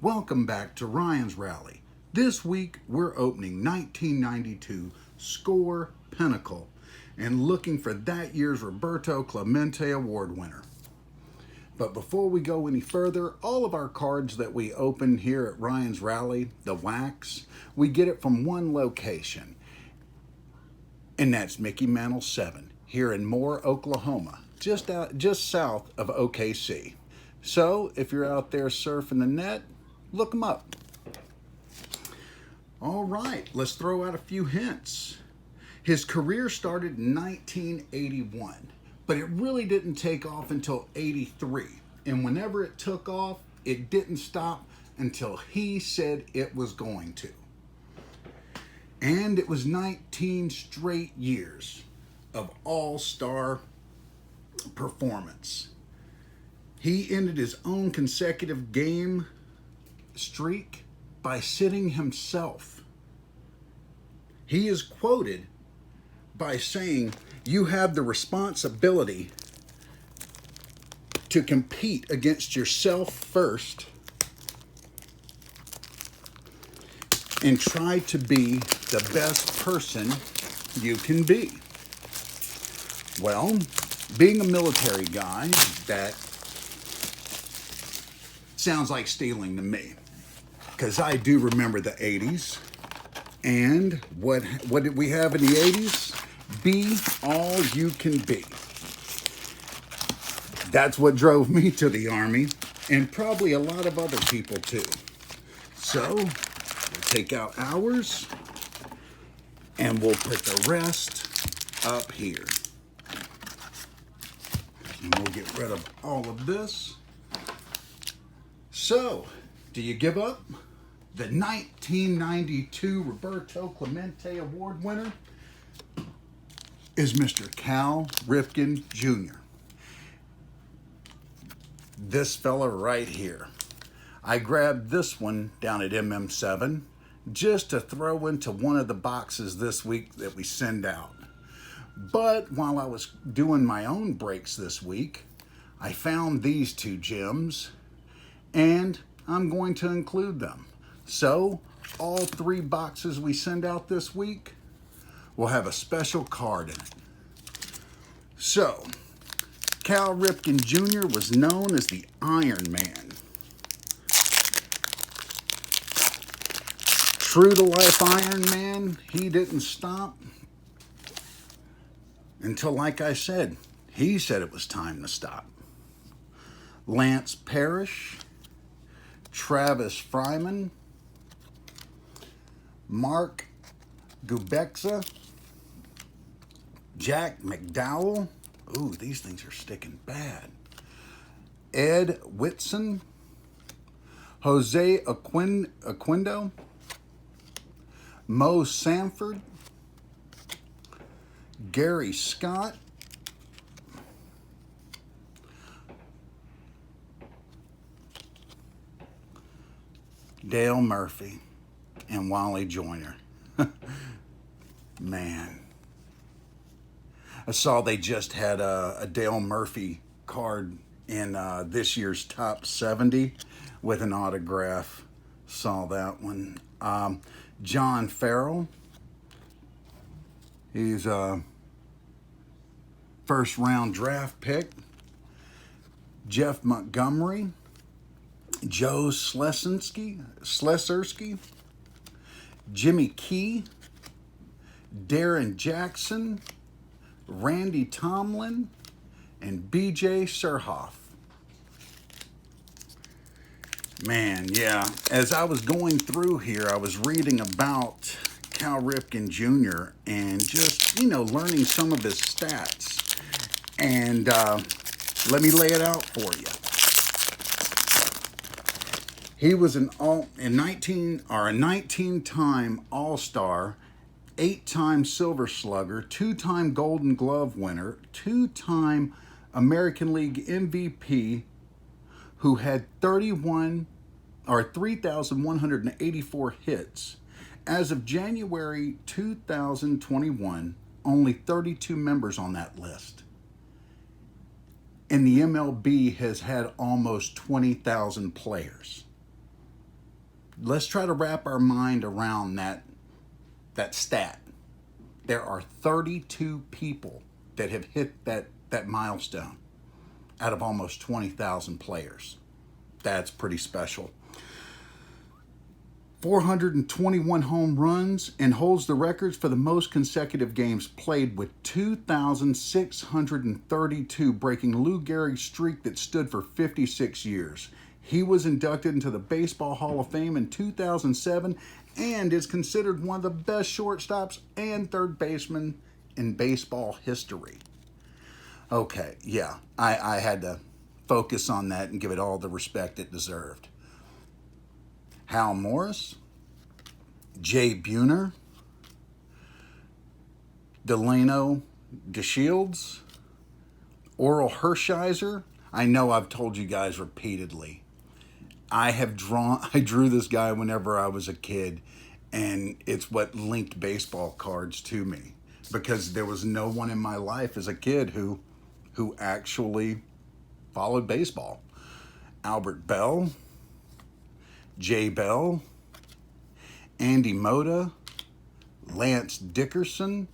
Welcome back to Ryan's Rally. This week we're opening 1992 Score Pinnacle and looking for that year's Roberto Clemente Award winner. But before we go any further, all of our cards that we open here at Ryan's Rally, the wax, we get it from one location, and that's Mickey Mantle 7 here in Moore, Oklahoma, just south of OKC. So if you're out there surfing the net, look them up. All right, let's throw out a few hints. His career started in 1981, but it really didn't take off until 83. And whenever it took off, it didn't stop until he said it was going to. And it was 19 straight years of all-star performance. He ended his own consecutive game streak by sitting himself. He is quoted by saying, "You have the responsibility to compete against yourself first and try to be the best person you can be." Well, being a military guy, that sounds like stealing to me, because I do remember the 80s. And what did we have in the 80s? Be all you can be. That's what drove me to the Army, and probably a lot of other people too. So we'll take out ours and we'll put the rest up here. And we'll get rid of all of this. So, do you give up? The 1992 Roberto Clemente Award winner is Mr. Cal Ripken Jr. This fella right here. I grabbed this one down at MM7 just to throw into one of the boxes this week that we send out. But while I was doing my own breaks this week, I found these two gems, and I'm going to include them. So all three boxes we send out this week will have a special card in it. So Cal Ripken Jr. was known as the Iron Man. True to life Iron Man, he didn't stop until, like I said, he said it was time to stop. Lance Parrish, Travis Fryman, Mark Gubexa, Jack McDowell. Ooh, these things are sticking bad. Ed Whitson, Jose Aquindo, Mo Sanford, Gary Scott, Dale Murphy, and Wally Joyner. Man. I saw they just had a Dale Murphy card in this year's top 70 with an autograph. Saw that one. John Farrell. He's a first round draft pick. Jeff Montgomery. Joe Slesersky, Jimmy Key, Darren Jackson, Randy Tomlin, and BJ Surhoff. Man, yeah, as I was going through here, I was reading about Cal Ripken Jr. and just, learning some of his stats. And let me lay it out for you. He was a 19-time All-Star, 8-time Silver Slugger, 2-time Golden Glove winner, 2-time American League MVP, who had 3,184 hits. As of January 2021, only 32 members on that list. And the MLB has had almost 20,000 players. let's try to wrap our mind around that stat. There are 32 people that have hit that milestone out of almost 20,000 players. That's pretty special. 421 home runs, and holds the records for the most consecutive games played with 2,632, breaking Lou Gehrig's streak that stood for 56 years. He was inducted into the Baseball Hall of Fame in 2007 and is considered one of the best shortstops and third basemen in baseball history. Okay, yeah, I had to focus on that and give it all the respect it deserved. Hal Morris, Jay Buhner, Delano DeShields, Oral Hershiser. I know I've told you guys repeatedly. I drew this guy whenever I was a kid, and it's what linked baseball cards to me, because there was no one in my life as a kid who actually followed baseball. Albert Bell, Jay Bell, Andy Moda, Lance Dickerson.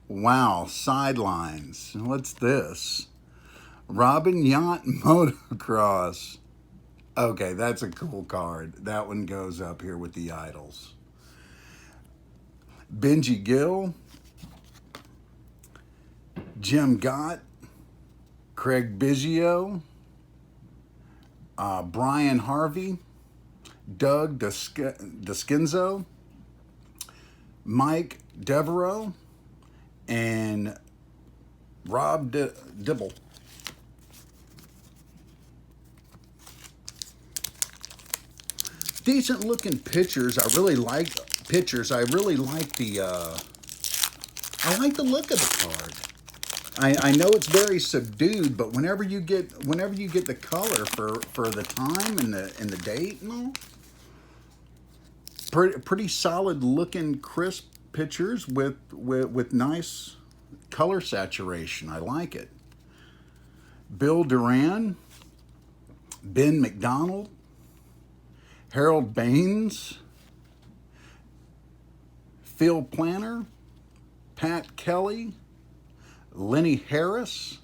Wow, sidelines. What's this? Robin Yount Motocross. Okay, that's a cool card. That one goes up here with the idols. Benji Gill, Jim Gott, Craig Biggio, Brian Harvey, Doug Deskinzo, Mike Devereaux, and Rob Dibble. Decent looking pitchers. I really like pitchers. I really like the look of the card. I know it's very subdued, but whenever you get the color for the time and the date and all, pretty solid looking crisp pictures with nice color saturation. I like it. Bill Duran, Ben McDonald, Harold Baines, Phil Planner, Pat Kelly, Lenny Harris,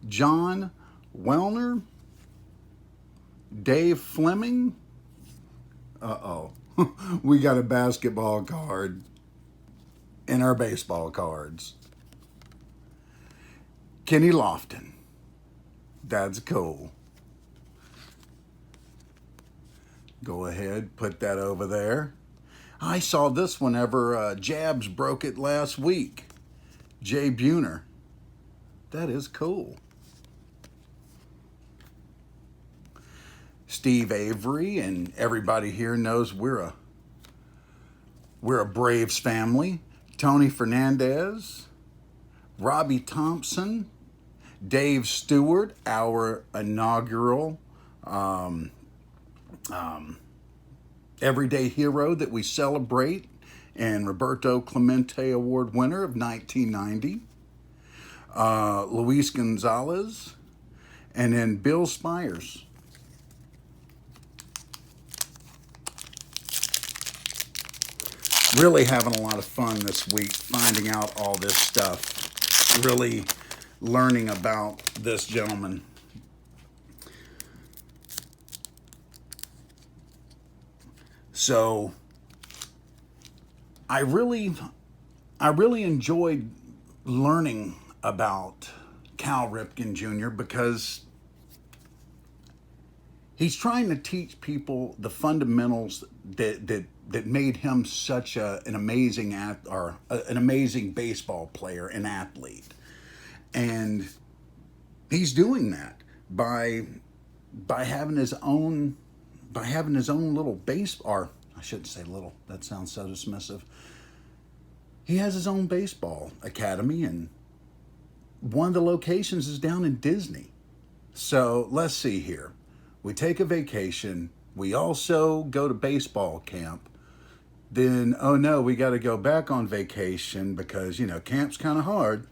John Wellner, Dave Fleming. We got a basketball card in our baseball cards. Kenny Lofton. That's cool. Go ahead, put that over there. I saw this whenever Jabs broke it last week. Jay Buhner. That is cool. Steve Avery, and everybody here knows we're a Braves family. Tony Fernandez, Robbie Thompson, Dave Stewart, our inaugural everyday hero that we celebrate, and Roberto Clemente Award winner of 1990, Luis Gonzalez, and then Bill Spires. Really having a lot of fun this week finding out all this stuff, really learning about this gentleman. So I really enjoyed learning about Cal Ripken Jr. because he's trying to teach people the fundamentals that made him such an amazing an amazing baseball player and athlete, and he's doing that by having his own little base, or I shouldn't say little, that sounds so dismissive. He has his own baseball academy, and one of the locations is down in Disney. So let's see here. We take a vacation. We also go to baseball camp. Then, oh no, we got to go back on vacation because, camp's kind of hard.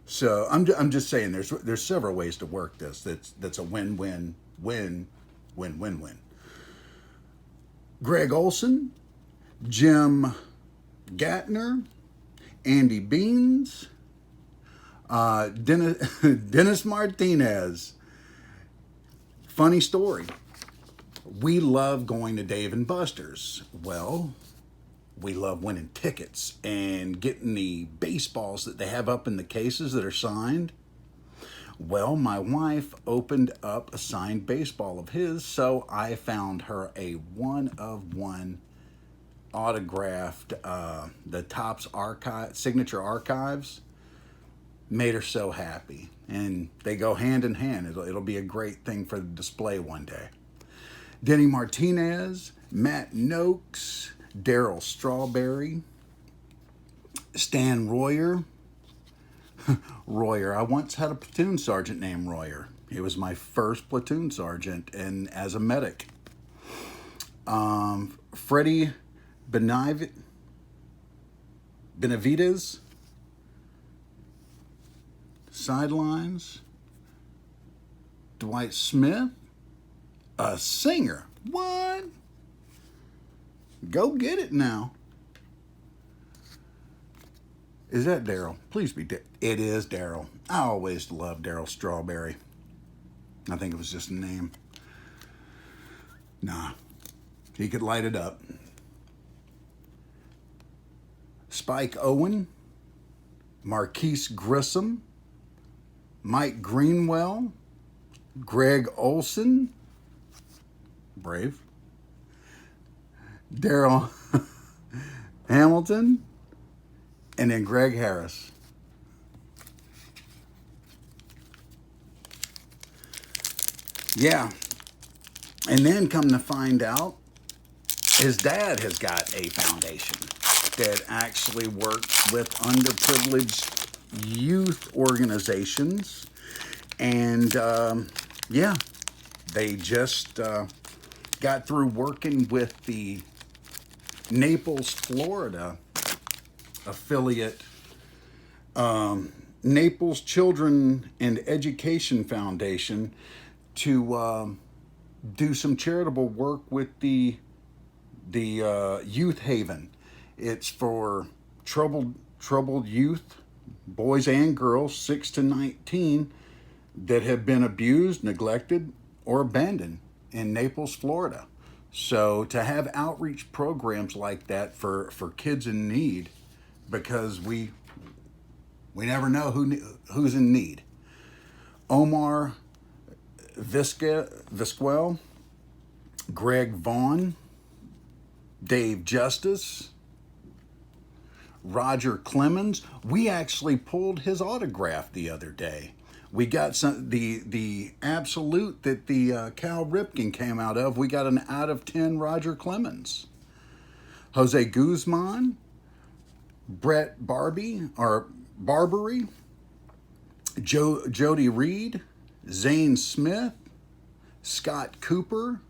So I'm just saying there's several ways to work this. That's a win-win-win-win-win-win. Greg Olson, Jim Gatner, Andy Beans, Dennis Martinez. Funny story. We love going to Dave and Buster's. Well, we love winning tickets and getting the baseballs that they have up in the cases that are signed. Well, my wife opened up a signed baseball of his, so I found her a one-of-one autographed, the Topps archive, signature archives. Made her so happy. And they go hand in hand. It'll be a great thing for the display one day. Denny Martinez, Matt Noakes, Daryl Strawberry, Stan Royer. Royer. I once had a platoon sergeant named Royer. He was my first platoon sergeant and as a medic. Freddie Benavides, sidelines. Dwight Smith, a singer. What? Go get it now. Is that Daryl? Please be Daryl. It is Daryl. I always loved Daryl Strawberry. I think it was just a name. Nah, he could light it up. Spike Owen, Marquise Grissom, Mike Greenwell, Greg Olson, Brave, Daryl Hamilton, and then Greg Harris. Yeah. And then come to find out, his dad has got a foundation that actually works with underprivileged youth organizations. And yeah, they just got through working with the Naples, Florida affiliate, Naples Children and Education Foundation, to do some charitable work with the Youth Haven. It's for troubled youth, boys and girls, 6 to 19, that have been abused, neglected, or abandoned in Naples, Florida. So to have outreach programs like that for kids in need, because we never know who's in need. Omar Visquel, Greg Vaughn, Dave Justice, Roger Clemens. We actually pulled his autograph the other day. We got the absolute that the Cal Ripken came out of. We got an out of 10 Roger Clemens. Jose Guzman, Brett Barbary, Jody Reed, Zane Smith, Scott Cooper,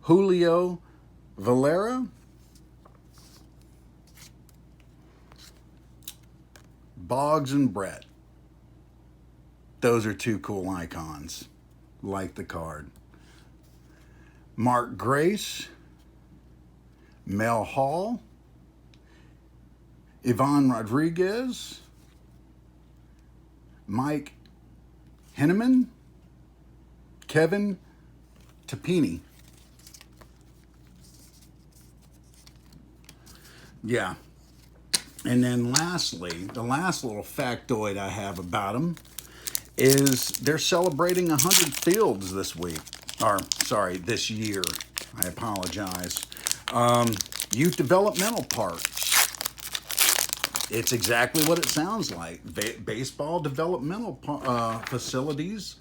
Julio Valera, Boggs and Brett. Those are two cool icons. Like the card. Mark Grace, Mel Hall, Yvonne Rodriguez, Mike Henneman, Kevin Tapini. Yeah. And then lastly, the last little factoid I have about them is they're celebrating 100 fields this week. Or, sorry, this year. I apologize. Youth developmental parks. It's exactly what it sounds like. Baseball developmental facilities.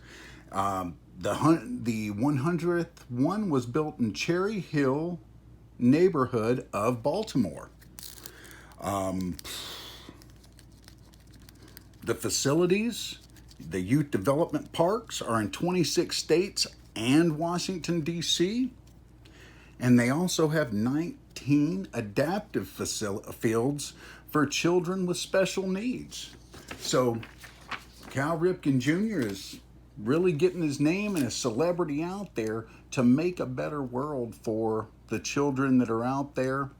The 100th one was built in Cherry Hill neighborhood of Baltimore. The facilities, the youth development parks, are in 26 states and Washington, D.C. And they also have 19 adaptive fields for children with special needs. So Cal Ripken Jr. is really getting his name and his celebrity out there to make a better world for the children that are out there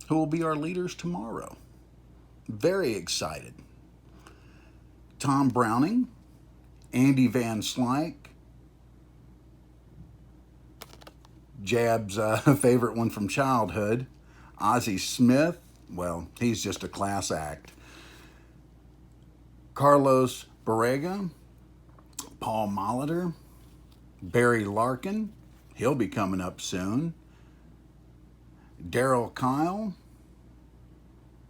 who will be our leaders tomorrow. Very excited. Tom Browning, Andy Van Slyke, Jab's favorite one from childhood, Ozzie Smith, well, he's just a class act. Carlos Borrega, Paul Molitor, Barry Larkin, he'll be coming up soon. Daryl Kyle,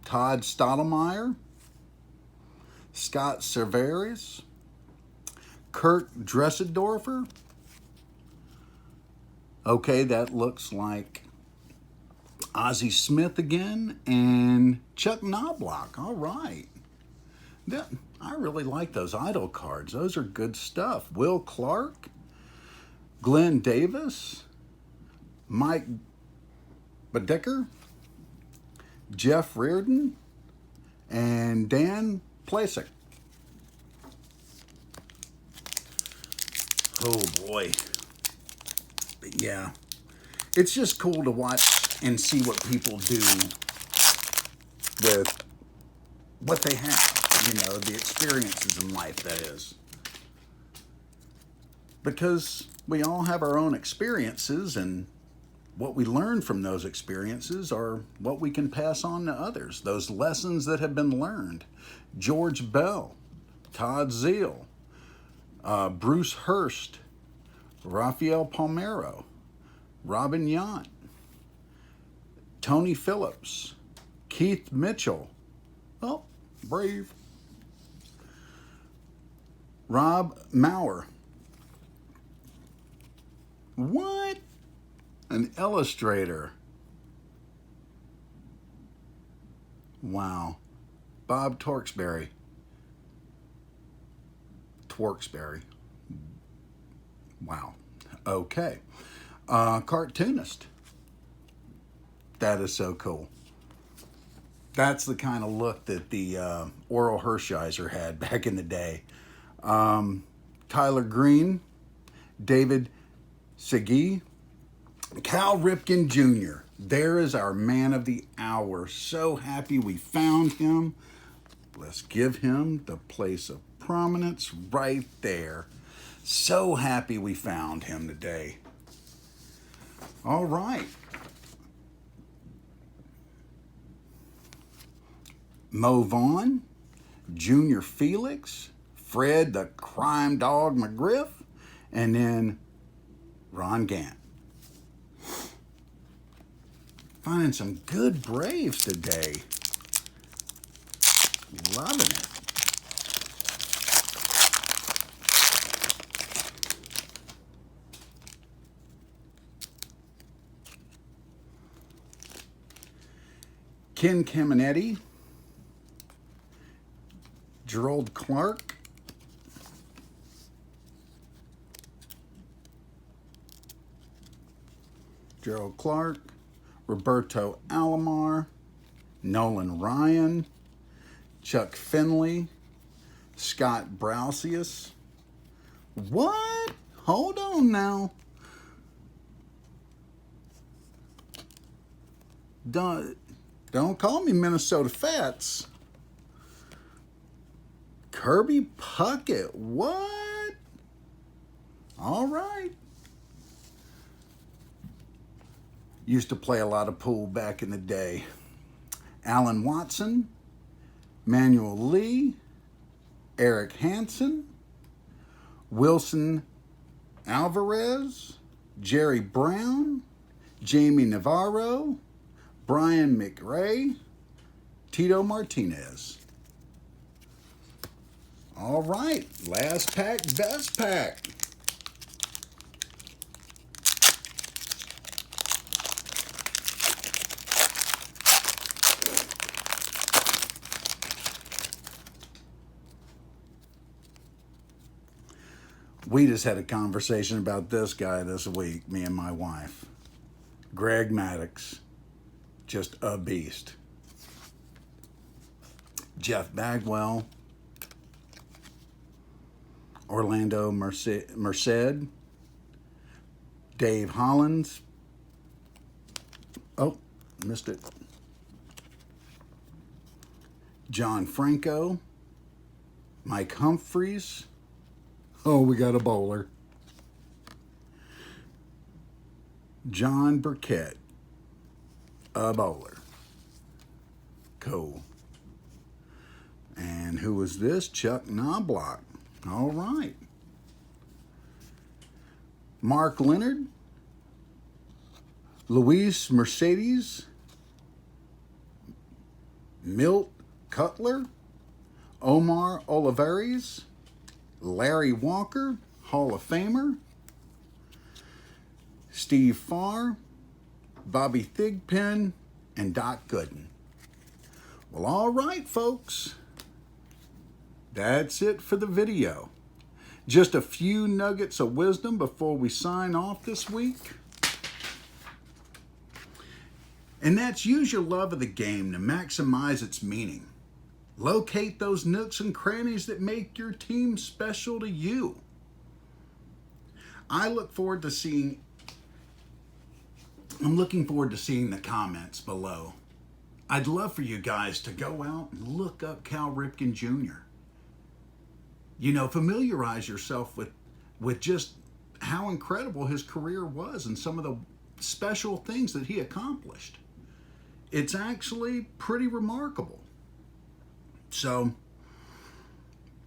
Todd Stottlemyre, Scott Cerveris, Kurt Dressedorfer. Okay, that looks like Ozzie Smith again, and Chuck Knobloch. All right. I really like those idol cards. Those are good stuff. Will Clark, Glenn Davis, Mike Bedecker, Jeff Reardon, and Dan Plasick. Oh boy. But yeah, it's just cool to watch and see what people do with what they have, the experiences in life, that is. Because we all have our own experiences, and what we learn from those experiences are what we can pass on to others, those lessons that have been learned. George Bell, Todd Zeal, Bruce Hurst, Rafael Palmeiro, Robin Yount, Tony Phillips, Keith Mitchell, oh, brave, Rob Maurer. What? An illustrator. Wow. Bob Tewksbury. Wow. Okay. Cartoonist. That is so cool. That's the kind of look that the Oral Hershiser had back in the day. Tyler Green, David Segui, Cal Ripken Jr. There is our man of the hour. So happy we found him. Let's give him the place of prominence right there. So happy we found him today. All right. Mo Vaughn, Junior Felix, Fred the Crime Dog McGriff, and then Ron Gant. Finding some good Braves today. Loving it. Ken Caminetti, Gerald Clark, Roberto Alomar, Nolan Ryan, Chuck Finley, Scott Brausius. What? Hold on now. Don't call me Minnesota Fats. Kirby Puckett. What? All right. Used to play a lot of pool back in the day. Alan Watson, Manuel Lee, Eric Hansen, Wilson Alvarez, Jerry Brown, Jamie Navarro, Brian McRae, Tito Martinez. All right, last pack, best pack. We just had a conversation about this guy this week, me and my wife. Greg Maddux, just a beast. Jeff Bagwell, Orlando Merced, Dave Hollins. Oh, missed it. John Franco, Mike Humphreys. Oh, we got a bowler. John Burkett, a bowler. Cool. And who was this? Chuck Knobloch. All right. Mark Leonard, Luis Mercedes, Milt Cutler, Omar Olivares, Larry Walker, Hall of Famer, Steve Farr, Bobby Thigpen, and Doc Gooden. Well, all right, folks. That's it for the video. Just a few nuggets of wisdom before we sign off this week. And that's use your love of the game to maximize its meaning. Locate those nooks and crannies that make your team special to you. I'm looking forward to seeing the comments below. I'd love for you guys to go out and look up Cal Ripken Jr. You know, familiarize yourself with just how incredible his career was and some of the special things that he accomplished. It's actually pretty remarkable. So,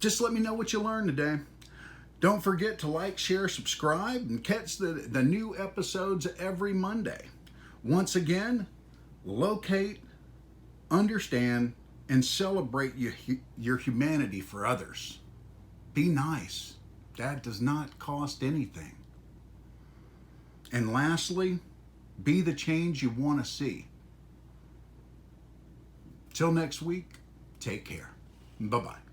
just let me know what you learned today. Don't forget to like, share, subscribe, and catch the new episodes every Monday. Once again, locate, understand, and celebrate your humanity for others. Be nice. That does not cost anything. And lastly, be the change you want to see. Till next week, take care. Bye-bye.